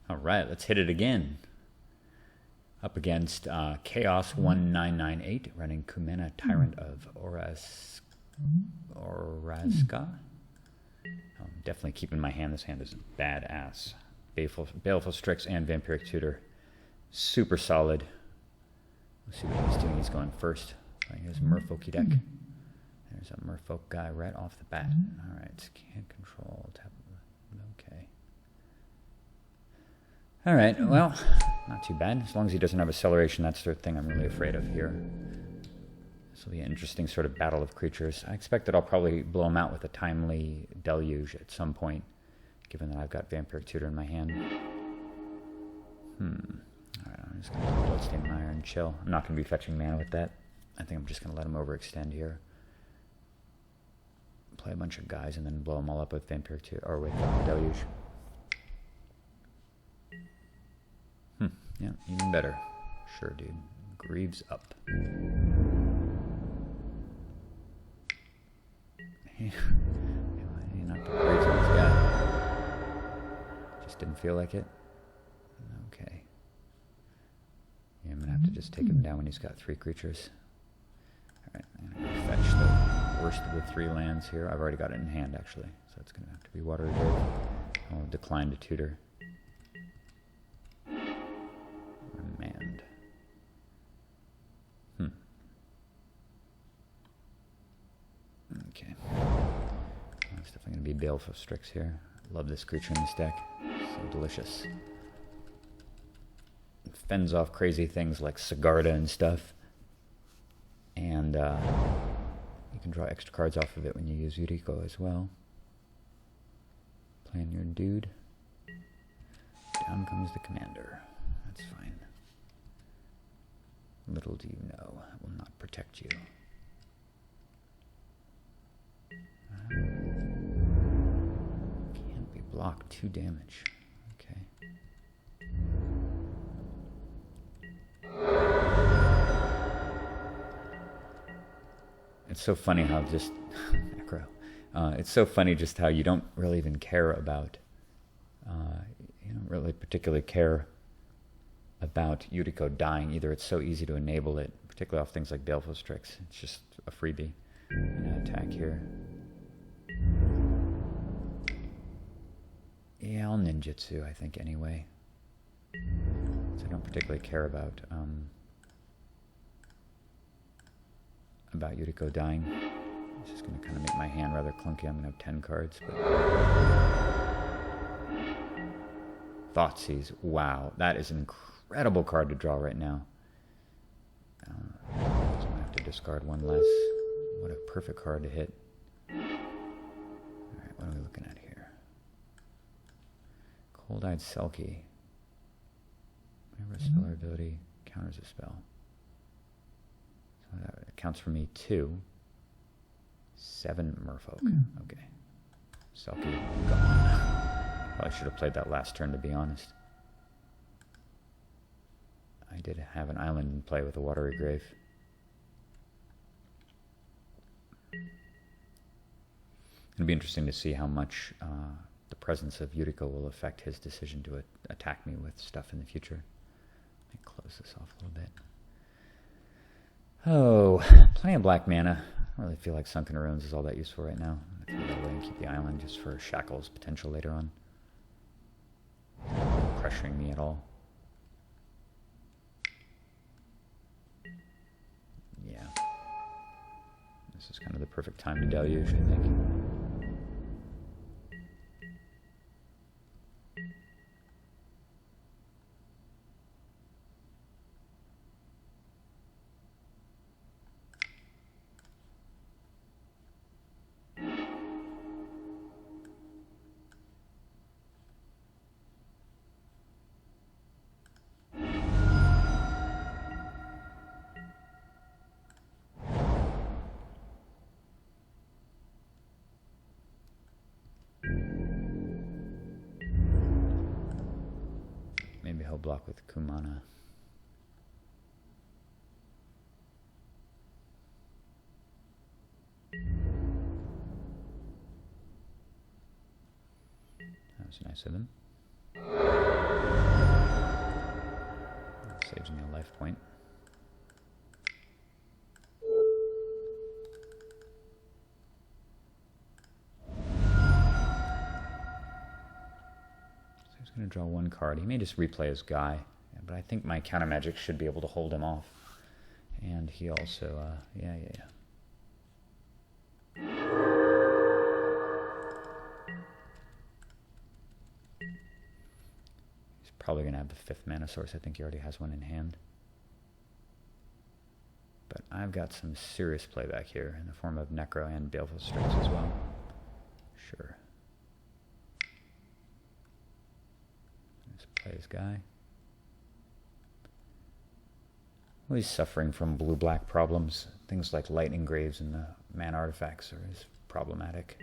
All right, let's hit it again. Up against Chaos 1998, running Kumena, Tyrant of Orazca. I'm definitely keeping my hand. This hand is badass. Baleful Strix and Vampiric Tutor. Super solid. Let's see what he's doing. He's going first. Playing his Merfolky deck. There's a Merfolk guy right off the bat. All right, can't control. Tap. Okay. All right, well, not too bad. As long as he doesn't have acceleration, that's the thing I'm really afraid of here. This will be an interesting sort of battle of creatures. I expect that I'll probably blow him out with a timely deluge at some point, given that I've got Vampiric Tutor in my hand. All right, I'm just going to play Bloodstained Mire and chill. I'm not going to be fetching mana with that. I think I'm just going to let him overextend here. Play a bunch of guys and then blow them all up with Vampiric Tutor, or with Deluge. Yeah, even better. Sure, dude. Greaves up. Not the Greaves on this guy. Just didn't feel like it. Okay. Yeah, I'm gonna have to just take him down when he's got 3 creatures. Alright, I'm gonna go fetch the worst of the 3 lands here. I've already got it in hand, actually. So it's gonna have to be Watery Grave. I'll decline to tutor. Remand. Okay. It's definitely going to be Baleful Strix here. Love this creature in this deck. So delicious. It fends off crazy things like Sigarda and stuff. And you can draw extra cards off of it when you use Yuriko as well. Playing your dude. Down comes the commander. That's fine. Little do you know, it will not protect you. Can't be blocked. 2 damage. Okay. It's so funny how just macro. It's so funny just how you don't really even care about. You don't really particularly care about Yuriko dying either. It's so easy to enable it, particularly off things like Baleful Strix. It's just a freebie. I'm gonna attack here. Yeah, I'll ninjutsu, I think, anyway. So I don't particularly care about Yuriko dying. It's just gonna kind of make my hand rather clunky. I'm gonna have 10 cards, but Thoughtseize. Wow, that is an incredible card to draw right now. So I'm gonna have to discard 1 less. What a perfect card to hit. Alright, what are we looking at here? Cold-Eyed Selkie. Whenever a spell or ability counters a spell. So that counts for me 2. 7 Merfolk. Okay. Selkie, gone. Probably should have played that last turn, to be honest. I did have an island in play with a Watery Grave. It'll be interesting to see how much the presence of Yuriko will affect his decision to attack me with stuff in the future. Let me close this off a little bit. Oh, plenty of black mana. I don't really feel like Sunken Ruins is all that useful right now. I'm going to throw that away and keep the island just for Shackle's potential later on. It's not pressuring me at all. Yeah. This is kind of the perfect time to deluge, I think. Maybe he'll block with Kumena. That was nice of him. He's going to draw one card. He may just replay his guy, but I think my counter magic should be able to hold him off. And he also, yeah. He's probably going to have the 5th mana source. I think he already has one in hand. But I've got some serious playback here in the form of Necro and Baleful Strix as well. Sure. Let's play his guy. Well, he's suffering from blue-black problems. Things like lightning graves and the mana artifacts are as problematic.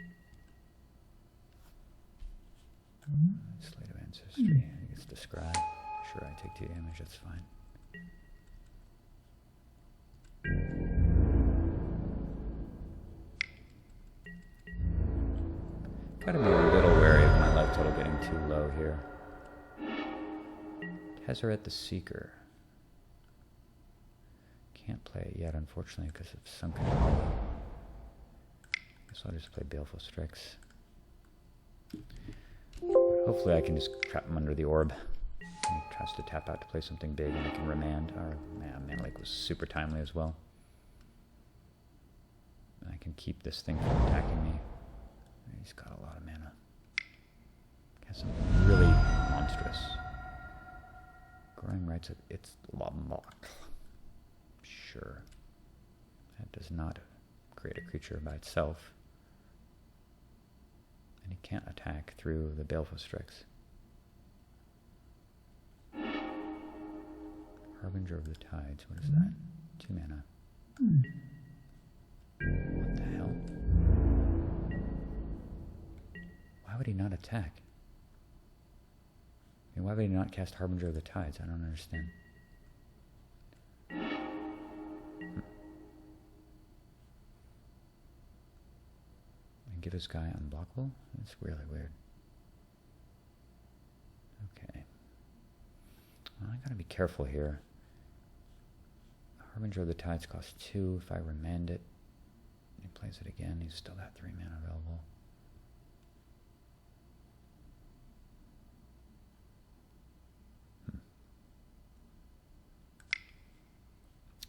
Slate of Ancestry. He gets described. Sure, I take 2 damage. That's fine. Gotta be a little wary of my life total getting too low here. Tezzeret the Seeker. Can't play it yet, unfortunately, because of Sunken Hollow. Guess I'll just play Baleful Strix. Hopefully I can just trap him under the orb. He tries to tap out to play something big and I can remand. Our Mana Leak was super timely as well. And I can keep this thing from attacking me. He's got a lot of mana. Has something really monstrous. Growing Rights, it's Lombok. Sure. That does not create a creature by itself. And he can't attack through the Baleful Strix. Harbinger of the Tides, what is that? 2 mana. What the hell? Why would he not attack? I mean, why would he not cast Harbinger of the Tides? I don't understand. And give this guy unblockable? That's really weird. Okay. Well, I gotta be careful here. Harbinger of the Tides costs 2. If I remand it, he plays it again. He's still got 3 mana available.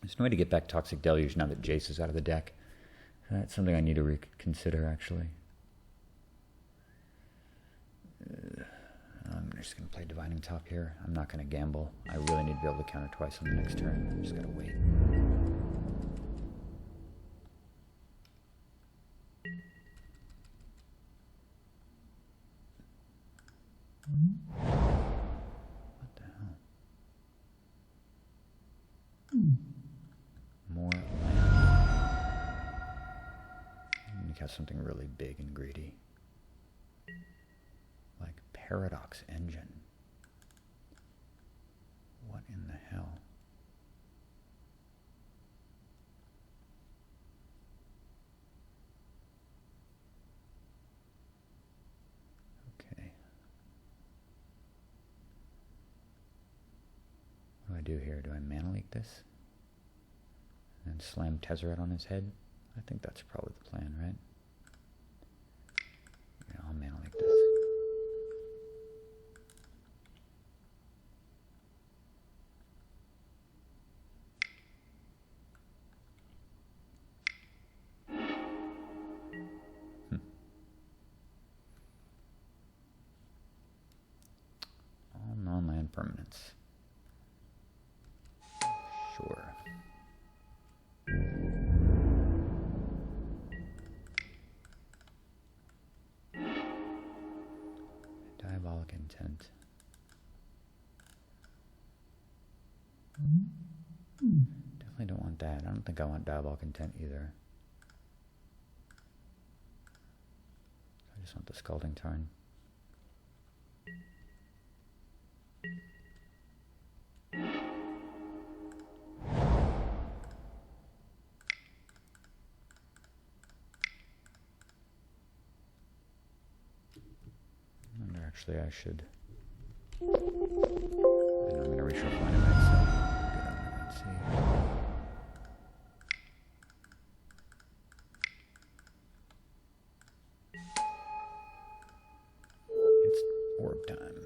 There's no way to get back Toxic Deluge now that Jace is out of the deck. That's something I need to reconsider, actually. I'm just going to play Divining Top here. I'm not going to gamble. I really need to be able to counter twice on the next turn. I'm just going to wait. What the hell? More land. You got something really big and greedy. Like Paradox Engine. What in the hell? Okay. What do I do here? Do I Mana Leak this? And slam Tezzeret on his head? I think that's probably the plan, right? Yeah, I'll Mana Leak this. All non-land permanents. Sure. Diabolic Intent. Definitely don't want that. I don't think I want Diabolic Intent either. I just want the Scalding Tarn. Actually, I should. And I'm going to reshuffle anyway, so let's see. It's orb time.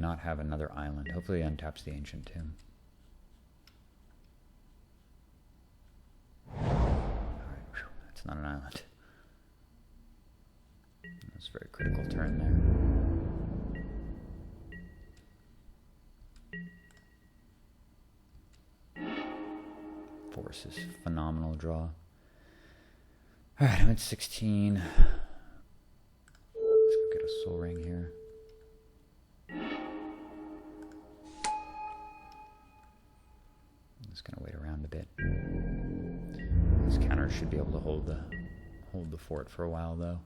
not have another island. Hopefully he untaps the Ancient Tomb. Alright, that's not an island. That's a very critical turn there. Force is phenomenal draw. Alright, I'm at 16. Let's go get a Soul Ring here. I'm just gonna wait around a bit. This counter should be able to hold the fort for a while though.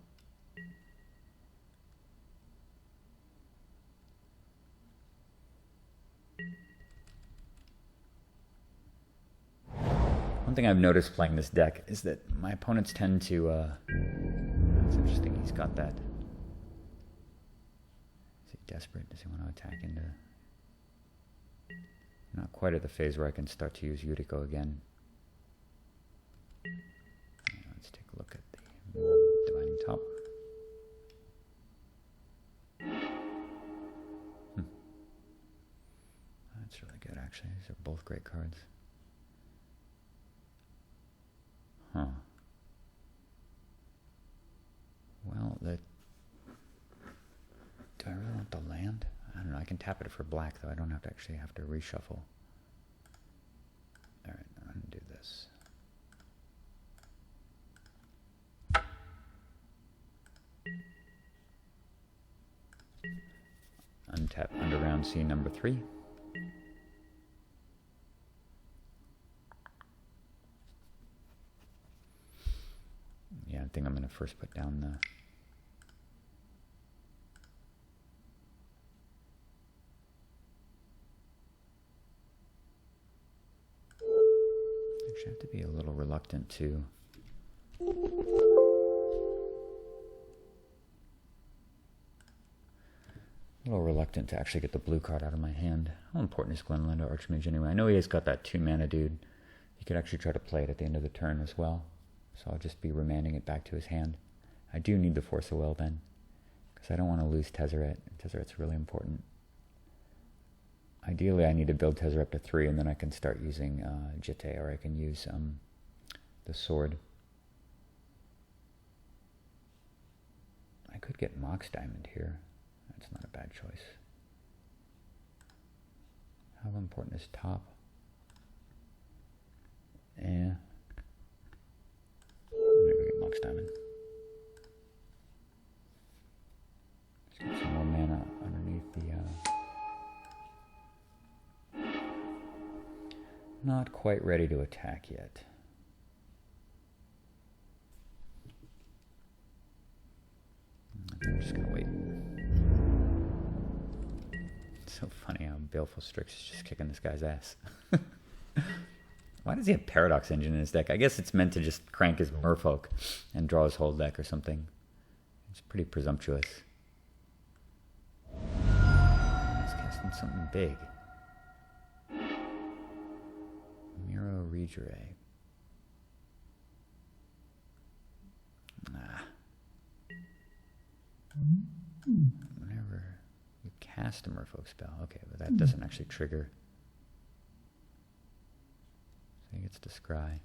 One thing I've noticed playing this deck is that my opponents tend to, it's interesting, he's got that. Is he desperate? Does he want to attack into? Not quite at the phase where I can start to use Yuriko again. Let's take a look at the Dividing Top. That's really good actually, these are both great cards. Huh. Well, do I really want the land? I don't know, I can tap it for black though, I don't have to actually have to reshuffle. Alright, I'm gonna do this. Untap Underground Sea number 3. Yeah, I think I'm going to first put down the... Actually, I have to be a little reluctant to... actually get the blue card out of my hand. How important is Glenlanda Archmage anyway? I know he has got that 2 mana dude. He could actually try to play it at the end of the turn as well. So I'll just be remanding it back to his hand. I do need the Force of Will then, because I don't want to lose Tezzeret. Tezzeret's really important. Ideally, I need to build Tezzeret up to 3, and then I can start using Jitte, or I can use the sword. I could get Mox Diamond here. That's not a bad choice. How important is top? Yeah. I'm gonna go get Mox Diamond. Let's get some more mana underneath the... Not quite ready to attack yet. I'm just gonna wait. It's so funny how Baleful Strix is just kicking this guy's ass. Why does he have Paradox Engine in his deck? I guess it's meant to just crank his Merfolk and draw his whole deck or something. It's pretty presumptuous. He's casting something big. Miro Regere. Whenever you cast a Merfolk spell. Okay, but that doesn't actually trigger. So he gets to scry.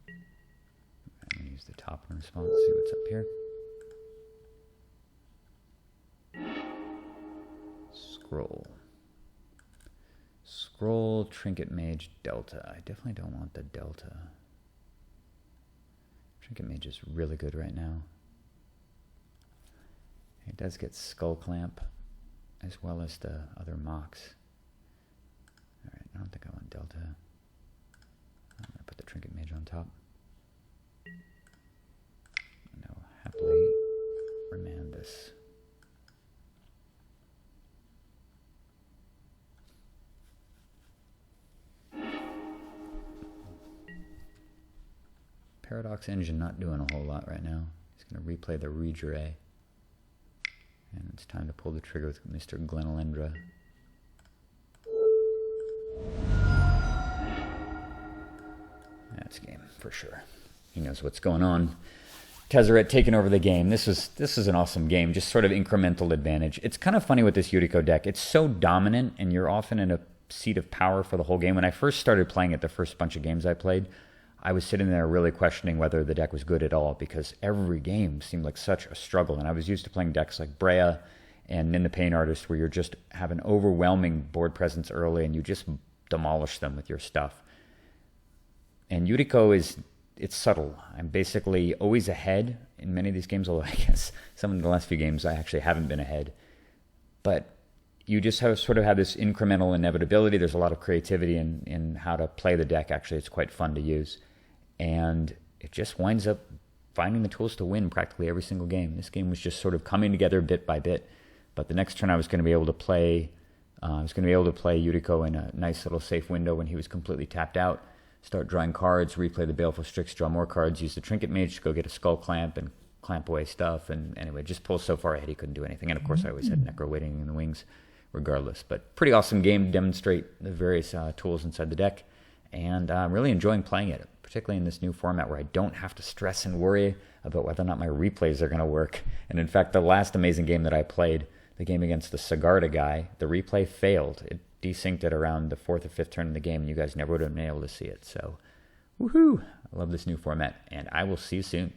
I'm going to use the top in response, see what's up here. Scroll. Scroll, Trinket Mage, Delta. I definitely don't want the Delta. Trinket Mage is really good right now. It does get Skull Clamp, as well as the other Mox. Alright, I don't think I want Delta. I'm going to put the Trinket Mage on top. And I'll happily remand this. Paradox Engine not doing a whole lot right now. He's going to replay the Regere. And it's time to pull the trigger with Mr. Glenalendra. That's game for sure. He knows what's going on. Tezzeret taking over the game. This is an awesome game. Just sort of incremental advantage. It's kind of funny with this Yuriko deck. It's so dominant, and you're often in a seat of power for the whole game. When I first started playing it, the first bunch of games I played, I was sitting there really questioning whether the deck was good at all, because every game seemed like such a struggle. And I was used to playing decks like Brea and Nin the Pain Artist, where you just have an overwhelming board presence early and you just demolish them with your stuff. And Yuriko it's subtle. I'm basically always ahead in many of these games, although I guess some of the last few games I actually haven't been ahead. But you just sort of have this incremental inevitability. There's a lot of creativity in how to play the deck. Actually, it's quite fun to use. And it just winds up finding the tools to win practically every single game. This game was just sort of coming together bit by bit. But the next turn I was going to be able to play Yuriko in a nice little safe window when he was completely tapped out. Start drawing cards, replay the Baleful Strix, draw more cards, use the Trinket Mage to go get a Skull Clamp and clamp away stuff. And anyway, just pull so far ahead he couldn't do anything. And of course I always had Necro waiting in the wings regardless. But pretty awesome game to demonstrate the various tools inside the deck. And I'm really enjoying playing it, particularly in this new format where I don't have to stress and worry about whether or not my replays are going to work. And in fact, the last amazing game that I played, the game against the Sigarda guy, the replay failed. It desynced it around the 4th or 5th turn of the game, and you guys never would have been able to see it. So, woohoo! I love this new format, and I will see you soon.